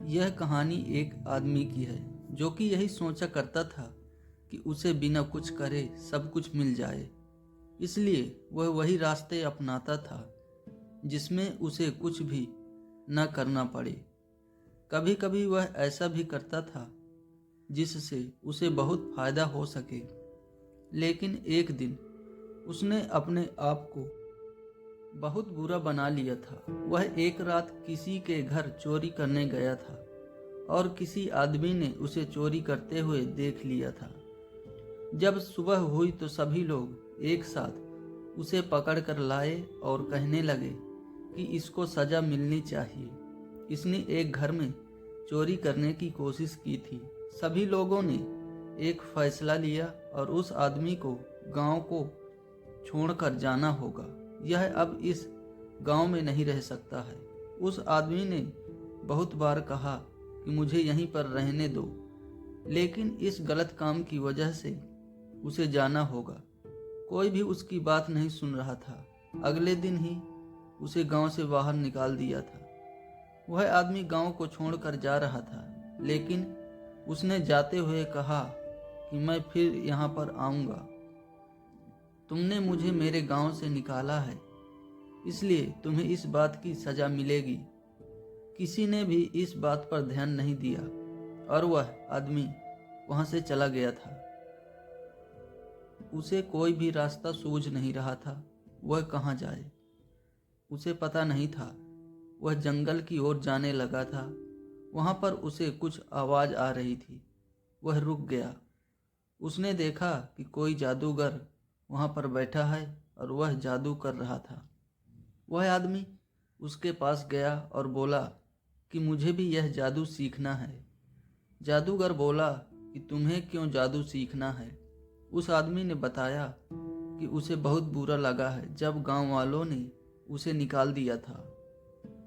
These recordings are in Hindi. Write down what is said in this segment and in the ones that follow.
यह कहानी एक आदमी की है जो कि यही सोचा करता था कि उसे बिना कुछ करे सब कुछ मिल जाए। इसलिए वह वही रास्ते अपनाता था जिसमें उसे कुछ भी न करना पड़े। कभी कभी वह ऐसा भी करता था जिससे उसे बहुत फायदा हो सके। लेकिन एक दिन उसने अपने आप को बहुत बुरा बना लिया था। वह एक रात किसी के घर चोरी करने गया था और किसी आदमी ने उसे चोरी करते हुए देख लिया था। जब सुबह हुई तो सभी लोग एक साथ उसे पकड़ कर लाए और कहने लगे कि इसको सजा मिलनी चाहिए। इसने एक घर में चोरी करने की कोशिश की थी। सभी लोगों ने एक फैसला लिया और उस आदमी को गांव को छोड़कर जाना होगा। यह अब इस गांव में नहीं रह सकता है। उस आदमी ने बहुत बार कहा कि मुझे यहीं पर रहने दो, लेकिन इस गलत काम की वजह से उसे जाना होगा। कोई भी उसकी बात नहीं सुन रहा था। अगले दिन ही उसे गांव से बाहर निकाल दिया था। वह आदमी गांव को छोड़कर जा रहा था, लेकिन उसने जाते हुए कहा कि मैं फिर यहाँ पर आऊँगा। तुमने मुझे मेरे गांव से निकाला है, इसलिए तुम्हें इस बात की सजा मिलेगी। किसी ने भी इस बात पर ध्यान नहीं दिया और वह आदमी वहां से चला गया था। उसे कोई भी रास्ता सूझ नहीं रहा था। वह कहाँ जाए उसे पता नहीं था। वह जंगल की ओर जाने लगा था। वहां पर उसे कुछ आवाज आ रही थी। वह रुक गया। उसने देखा कि कोई जादूगर वहां पर बैठा है और वह जादू कर रहा था। वह आदमी उसके पास गया और बोला कि मुझे भी यह जादू सीखना है। जादूगर बोला कि तुम्हें क्यों जादू सीखना है। उस आदमी ने बताया कि उसे बहुत बुरा लगा है जब गांव वालों ने उसे निकाल दिया था।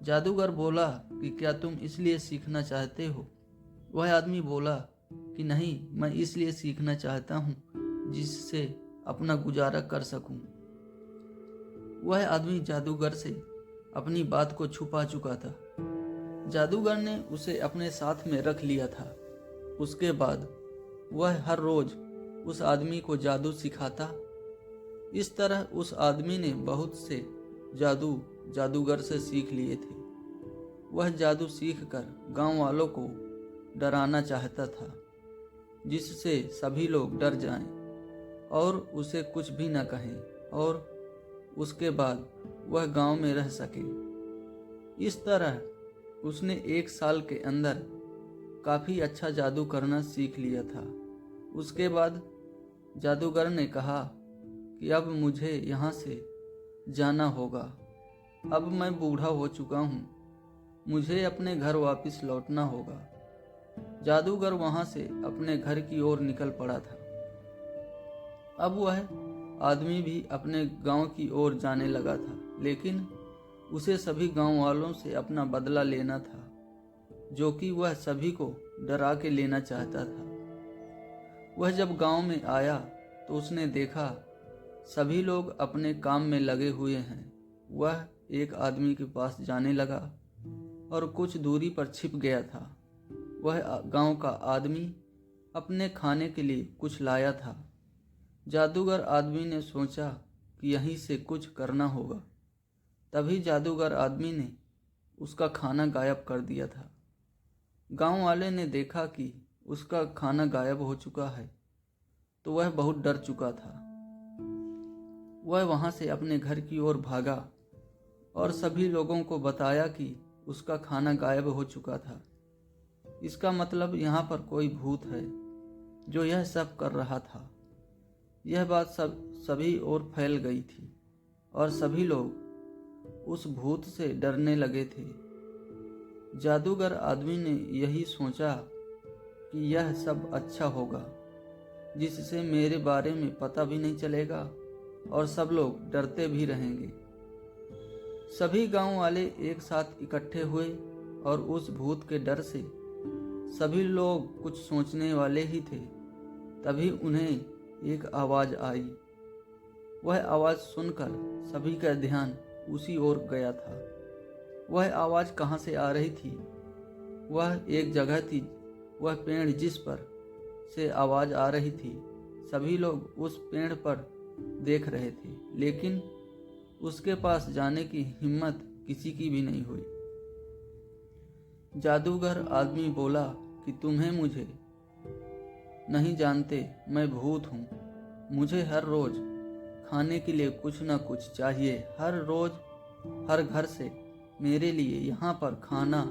जादूगर बोला कि क्या तुम इसलिए सीखना चाहते हो। वह आदमी बोला कि नहीं, मैं इसलिए सीखना चाहता हूँ जिससे अपना गुजारा कर सकूं। वह आदमी जादूगर से अपनी बात को छुपा चुका था। जादूगर ने उसे अपने साथ में रख लिया था। उसके बाद वह हर रोज उस आदमी को जादू सिखाता। इस तरह उस आदमी ने बहुत से जादू जादूगर से सीख लिए थे। वह जादू सीखकर गांव वालों को डराना चाहता था, जिससे सभी लोग डर जाएं और उसे कुछ भी न कहें और उसके बाद वह गांव में रह सके। इस तरह उसने 1 साल के अंदर काफी अच्छा जादू करना सीख लिया था। उसके बाद जादूगर ने कहा कि अब मुझे यहाँ से जाना होगा। अब मैं बूढ़ा हो चुका हूँ, मुझे अपने घर वापस लौटना होगा। जादूगर वहां से अपने घर की ओर निकल पड़ा था। अब वह आदमी भी अपने गांव की ओर जाने लगा था, लेकिन उसे सभी गांव वालों से अपना बदला लेना था, जो कि वह सभी को डरा के लेना चाहता था। वह जब गांव में आया तो उसने देखा सभी लोग अपने काम में लगे हुए हैं। वह एक आदमी के पास जाने लगा और कुछ दूरी पर छिप गया था। वह गांव का आदमी अपने खाने के लिए कुछ लाया था। जादूगर आदमी ने सोचा कि यहीं से कुछ करना होगा। तभी जादूगर आदमी ने उसका खाना गायब कर दिया था। गांव वाले ने देखा कि उसका खाना गायब हो चुका है तो वह बहुत डर चुका था। वह वहां से अपने घर की ओर भागा और सभी लोगों को बताया कि उसका खाना गायब हो चुका था। इसका मतलब यहाँ पर कोई भूत है जो यह सब कर रहा था। यह बात सभी ओर फैल गई थी और सभी लोग उस भूत से डरने लगे थे। जादूगर आदमी ने यही सोचा कि यह सब अच्छा होगा, जिससे मेरे बारे में पता भी नहीं चलेगा और सब लोग डरते भी रहेंगे। सभी गांव वाले एक साथ इकट्ठे हुए और उस भूत के डर से सभी लोग कुछ सोचने वाले ही थे। तभी उन्हें एक आवाज आई। वह आवाज सुनकर सभी का ध्यान उसी ओर गया था। वह आवाज कहाँ से आ रही थी वह एक जगह थी, वह पेड़ जिस पर से आवाज़ आ रही थी, सभी लोग उस पेड़ पर देख रहे थे, लेकिन उसके पास जाने की हिम्मत किसी की भी नहीं हुई। जादूगर आदमी बोला कि तुम्हें मुझे नहीं जानते, मैं भूत हूँ। मुझे हर रोज़ खाने के लिए कुछ न कुछ चाहिए। हर रोज़ हर घर से मेरे लिए यहाँ पर खाना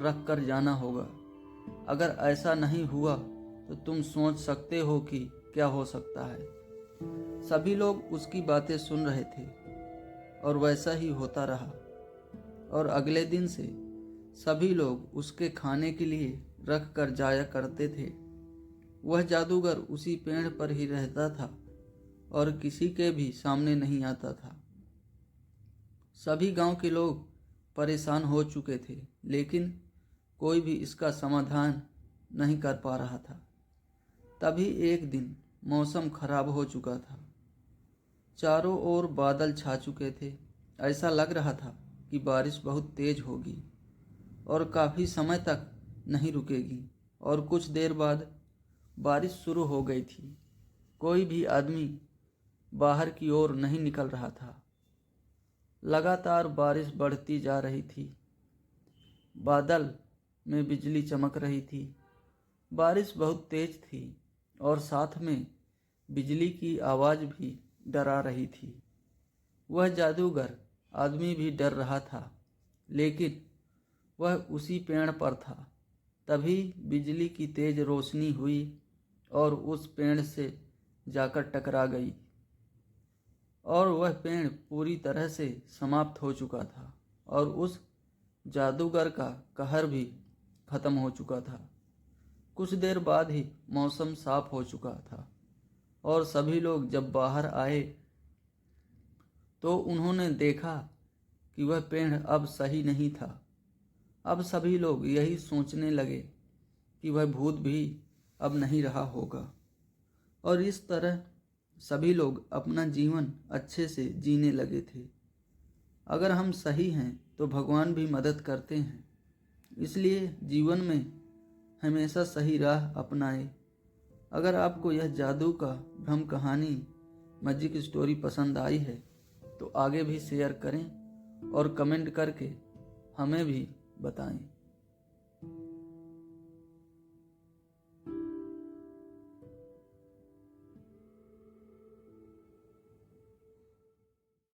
रख कर जाना होगा। अगर ऐसा नहीं हुआ तो तुम सोच सकते हो कि क्या हो सकता है। सभी लोग उसकी बातें सुन रहे थे और वैसा ही होता रहा। और अगले दिन से सभी लोग उसके खाने के लिए रख कर जाया करते थे। वह जादूगर उसी पेड़ पर ही रहता था और किसी के भी सामने नहीं आता था। सभी गांव के लोग परेशान हो चुके थे, लेकिन कोई भी इसका समाधान नहीं कर पा रहा था। तभी एक दिन मौसम खराब हो चुका था। चारों ओर बादल छा चुके थे। ऐसा लग रहा था कि बारिश बहुत तेज होगी और काफ़ी समय तक नहीं रुकेगी। और कुछ देर बाद बारिश शुरू हो गई थी। कोई भी आदमी बाहर की ओर नहीं निकल रहा था। लगातार बारिश बढ़ती जा रही थी। बादल में बिजली चमक रही थी। बारिश बहुत तेज थी और साथ में बिजली की आवाज़ भी डरा रही थी। वह जादूगर आदमी भी डर रहा था, लेकिन वह उसी पेड़ पर था। तभी बिजली की तेज रोशनी हुई और उस पेड़ से जाकर टकरा गई और वह पेड़ पूरी तरह से समाप्त हो चुका था और उस जादूगर का कहर भी खत्म हो चुका था। कुछ देर बाद ही मौसम साफ हो चुका था और सभी लोग जब बाहर आए तो उन्होंने देखा कि वह पेड़ अब सही नहीं था। अब सभी लोग यही सोचने लगे कि वह भूत भी अब नहीं रहा होगा और इस तरह सभी लोग अपना जीवन अच्छे से जीने लगे थे। अगर हम सही हैं तो भगवान भी मदद करते हैं, इसलिए जीवन में हमेशा सही राह अपनाएं। अगर आपको यह जादू का भ्रम कहानी मैजिक स्टोरी पसंद आई है तो आगे भी शेयर करें और कमेंट करके हमें भी बताएं।